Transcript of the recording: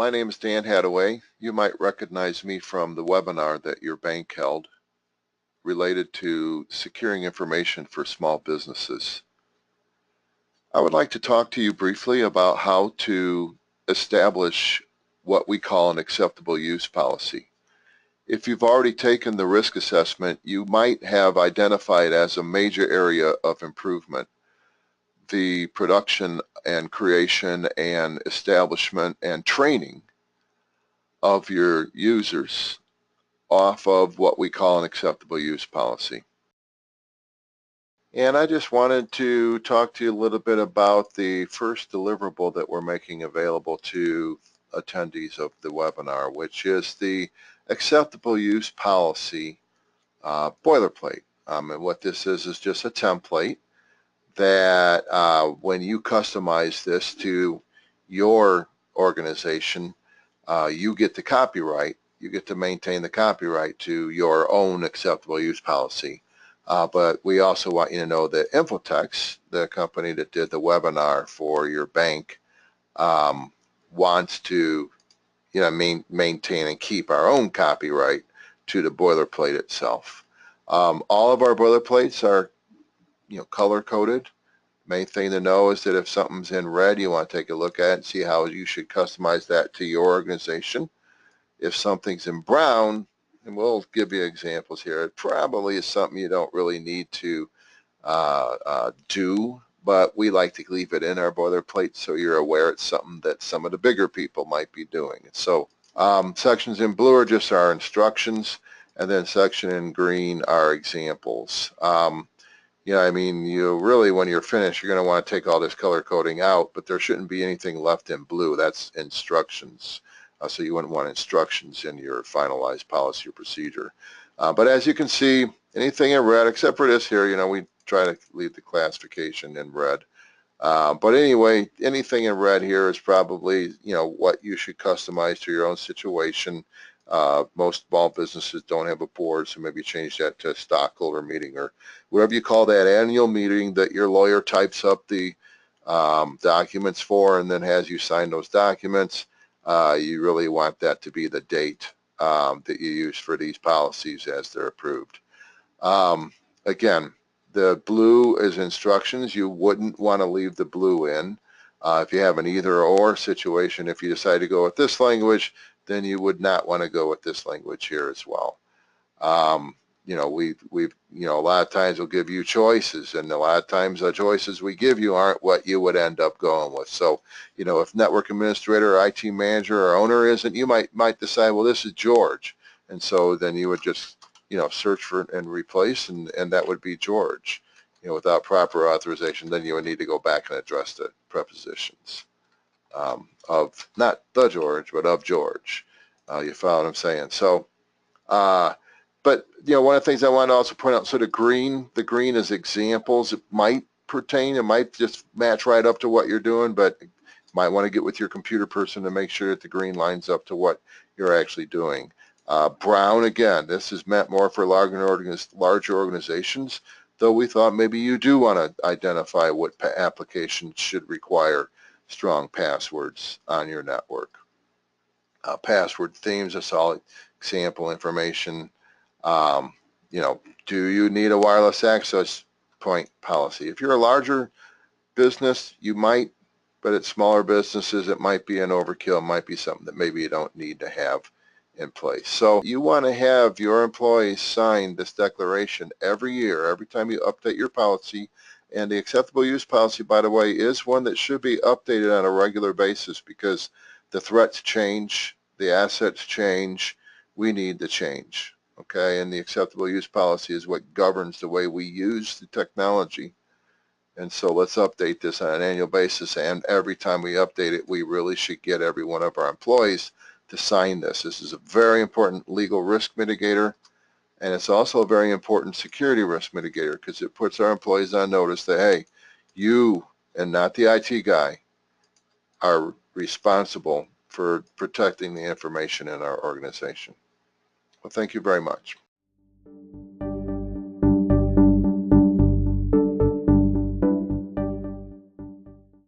My name is Dan Hadaway. You might recognize me from the webinar that your bank held related to securing information for small businesses. I would like to talk to you briefly about how to establish what we call an acceptable use policy. If you've already taken the risk assessment, you might have identified as a major area of improvement the production and creation and establishment and training of your users off of what we call an acceptable use policy. And I just wanted to talk to you a little bit about the first deliverable that we're making available to attendees of the webinar, which is the acceptable use policy boilerplate. And what this is just a template that when you customize this to your organization, you get the copyright. You get to maintain the copyright to your own acceptable use policy. But we also want you to know that Infotex, the company that did the webinar for your bank, wants to maintain and keep our own copyright to the boilerplate itself. All of our boilerplates are color-coded. Main thing to know is that if something's in red, you want to take a look at it and see how you should customize that to your organization. If something's in brown, and we'll give you examples here, it probably is something you don't really need to do, but we like to leave it in our boilerplate so you're aware it's something that some of the bigger people might be doing. So sections in blue are just our instructions, and then section in green are examples. You really, when you're finished, you're going to want to take all this color coding out, but there shouldn't be anything left in blue. That's instructions. So you wouldn't want instructions in your finalized policy or procedure. But as you can see, anything in red, except for this here, we try to leave the classification in red. But anyway, anything in red here is probably, what you should customize to your own situation. Most small businesses don't have a board, so maybe change that to stockholder meeting or whatever you call that annual meeting that your lawyer types up the documents for and then has you sign those documents. You really want that to be the date that you use for these policies as they're approved. Again, the blue is instructions. You wouldn't want to leave the blue in. If you have an either or situation, if you decide to go with this language, then you would not want to go with this language here as well. A lot of times we'll give you choices, and a lot of times the choices we give you aren't what you would end up going with. So, if network administrator or IT manager or owner isn't, you might decide, well, this is George. And so then you would just, search for and replace, and that would be George. Without proper authorization, then you would need to go back and address the prepositions of not the George, but of George. You follow what I'm saying? So, but one of the things I want to also point out, so the green is examples. It might pertain, it might just match right up to what you're doing, but you might want to get with your computer person to make sure that the green lines up to what you're actually doing. Brown, again, this is meant more for larger organizations, though we thought maybe you do want to identify what applications should require strong passwords on your network. Password themes, that's all example information. Do you need a wireless access point policy? If you're a larger business, you might, but at smaller businesses, it might be an overkill. It might be something that maybe you don't need to have in place. So you want to have your employees sign this declaration every year, every time you update your policy. And the acceptable use policy, by the way, is one that should be updated on a regular basis because the threats change, the assets change, we need to change. Okay, and the acceptable use policy is what governs the way we use the technology. And so let's update this on an annual basis, and every time we update it, we really should get every one of our employees to sign this. This is a very important legal risk mitigator, and it's also a very important security risk mitigator because it puts our employees on notice that, hey, you and not the IT guy are responsible for protecting the information in our organization. Well, thank you very much.